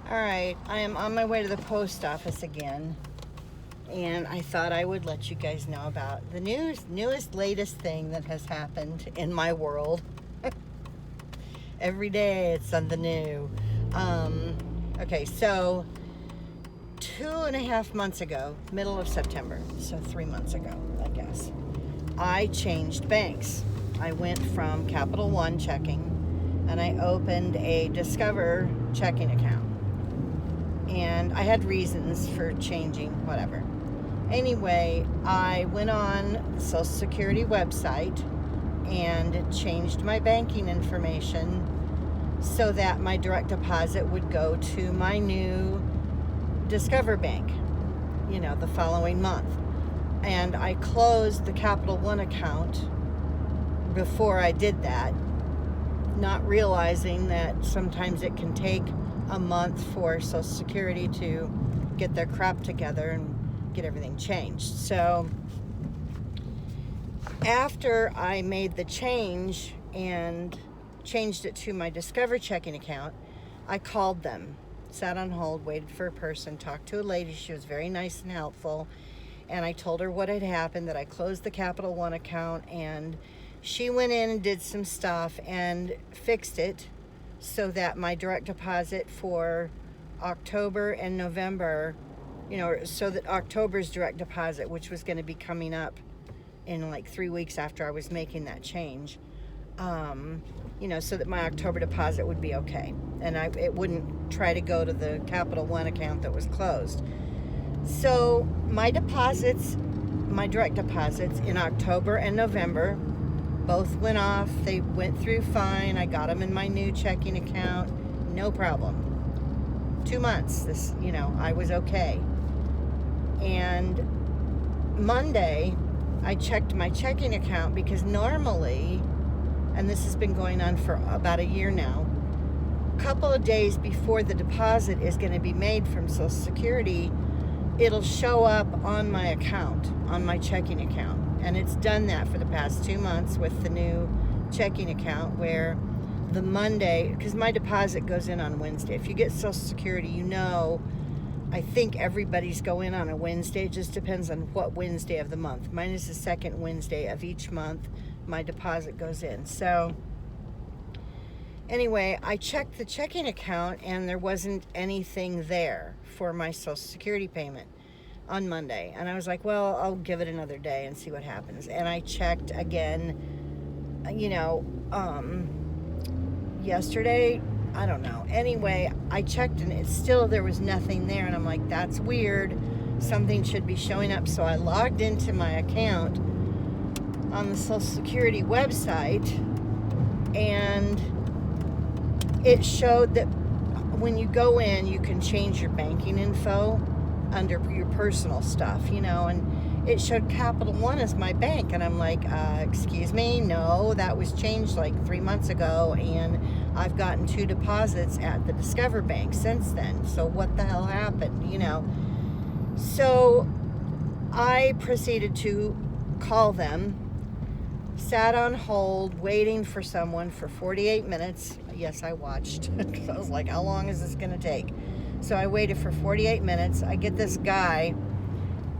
All right, I am on my way to the post office again, and I thought I would let you guys know about the newest, latest thing that has happened in my world. Every day it's something new. Okay, so 2.5 months ago, middle of September, so 3 months ago, I guess, I changed banks. I went from Capital One checking and I opened a Discover checking account. And I had reasons for changing, whatever. Anyway, I went on the Social Security website and changed my banking information so that my direct deposit would go to my new Discover bank, the following month. And I closed the Capital One account before I did that, not realizing that sometimes it can take a month for Social Security to get their crap together and get everything changed. So after I made the change and changed it to my Discover checking account, I called them, sat on hold, waited for a person, talked to a lady. She was very nice and helpful, and I told her what had happened, that I closed the Capital One account, and she went in and did some stuff and fixed it so that my direct deposit for October and November, so that October's direct deposit, which was going to be coming up in like 3 weeks after I was making that change, so that my October deposit would be okay. And it wouldn't try to go to the Capital One account that was closed. So my direct deposits in October and November both went off. They went through fine. I got them in my new checking account. No problem. 2 months, I was okay. And Monday, I checked my checking account because normally, and this has been going on for about a year now, a couple of days before the deposit is going to be made from Social Security, it'll show up on my account, on my checking account. And it's done that for the past 2 months with the new checking account, where the Monday, because my deposit goes in on Wednesday. If you get Social Security, I think everybody's go in on a Wednesday. It just depends on what Wednesday of the month. Mine is the second Wednesday of each month. My deposit goes in. So anyway, I checked the checking account and there wasn't anything there for my Social Security payment on Monday. And I was like, well, I'll give it another day and see what happens. And I checked again, yesterday, I don't know. Anyway, I checked and there was nothing there. And I'm like, that's weird. Something should be showing up. So I logged into my account on the Social Security website, and it showed that when you go in, you can change your banking info under your personal stuff, and it showed Capital One as my bank. And I'm like, excuse me, no, that was changed like 3 months ago, and I've gotten 2 deposits at the Discover Bank since then. So what the hell happened, So I proceeded to call them, sat on hold, waiting for someone for 48 minutes. Yes, I watched. I was like, how long is this going to take? So I waited for 48 minutes. I get this guy,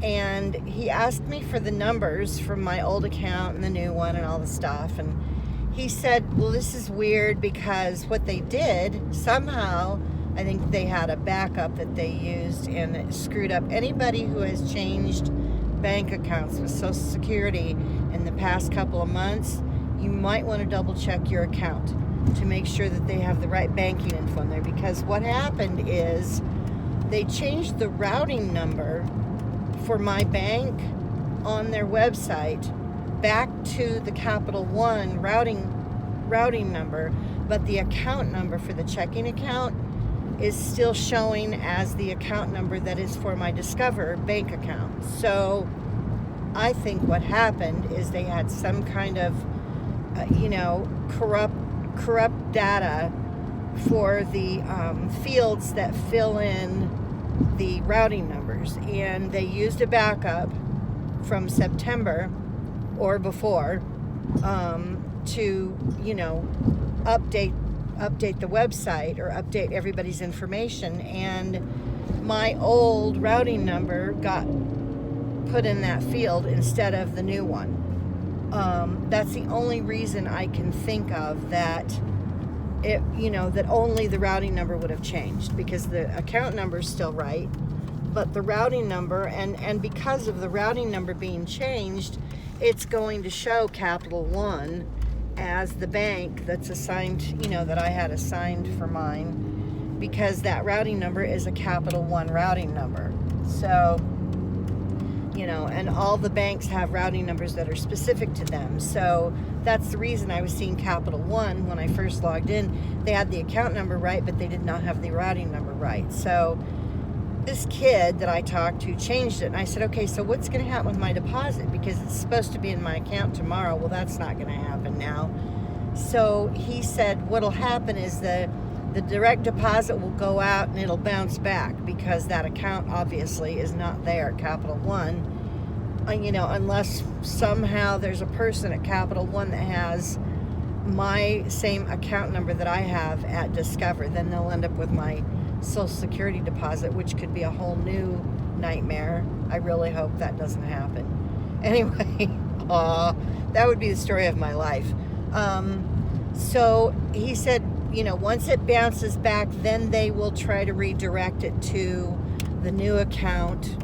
and he asked me for the numbers from my old account and the new one and all the stuff. And he said, well, this is weird because what they did, somehow, I think they had a backup that they used and it screwed up. Anybody who has changed bank accounts with Social Security in the past couple of months, you might want to double check your account to make sure that they have the right banking info in there, because what happened is they changed the routing number for my bank on their website back to the Capital One routing number, but the account number for the checking account is still showing as the account number that is for my Discover bank account. So I think what happened is they had some kind of corrupt data for the fields that fill in the routing numbers, and they used a backup from September or before to update update the website or update everybody's information, and my old routing number got put in that field instead of the new one. That's the only reason I can think of that that only the routing number would have changed, because the account number is still right, but the routing number, and because of the routing number being changed, it's going to show Capital One as the bank that's assigned, that I had assigned for mine, because that routing number is a Capital One routing number. So, and all the banks have routing numbers that are specific to them. So that's the reason I was seeing Capital One when I first logged in. They had the account number right, but they did not have the routing number right. So this kid that I talked to changed it, and I said, okay, so what's going to happen with my deposit? Because it's supposed to be in my account tomorrow. Well, that's not going to happen now. So he said what'll happen is the direct deposit will go out and it'll bounce back, because that account obviously is not there at Capital One. Unless somehow there's a person at Capital One that has my same account number that I have at Discover, then they'll end up with my Social Security deposit, which could be a whole new nightmare. I really hope that doesn't happen. Anyway, that would be the story of my life. So he said, once it bounces back, then they will try to redirect it to the new account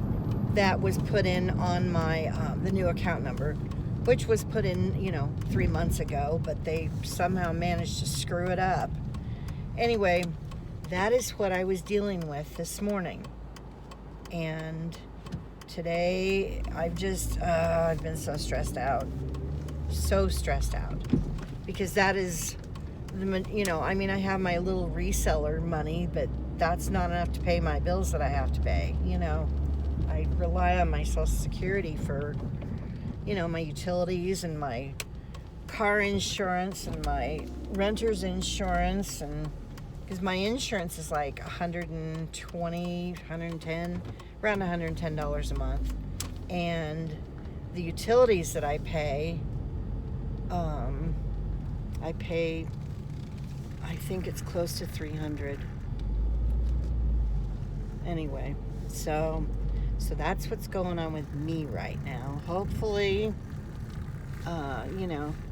that was put in on my, the new account number, which was put in, 3 months ago, but they somehow managed to screw it up. Anyway, that is what I was dealing with this morning. And today I've been so stressed out. Because that is, I have my little reseller money, but that's not enough to pay my bills that I have to pay. I rely on my Social Security for, my utilities and my car insurance and my renter's insurance, and because my insurance is like $120, $110, around $110 a month. And the utilities that I pay, I think it's close to $300. Anyway, so that's what's going on with me right now. Hopefully,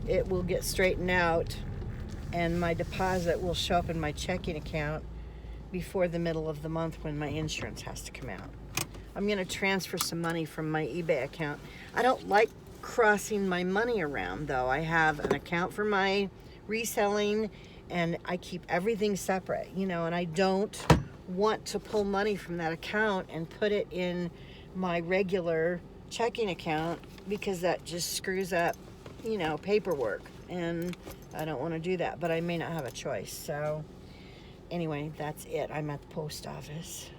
it will get straightened out and my deposit will show up in my checking account before the middle of the month when my insurance has to come out. I'm going to transfer some money from my eBay account. I don't like crossing my money around, though. I have an account for my reselling, and I keep everything separate, and I don't want to pull money from that account and put it in my regular checking account, because that just screws up, paperwork, and I don't want to do that, but I may not have a choice. So anyway, that's it. I'm at the post office.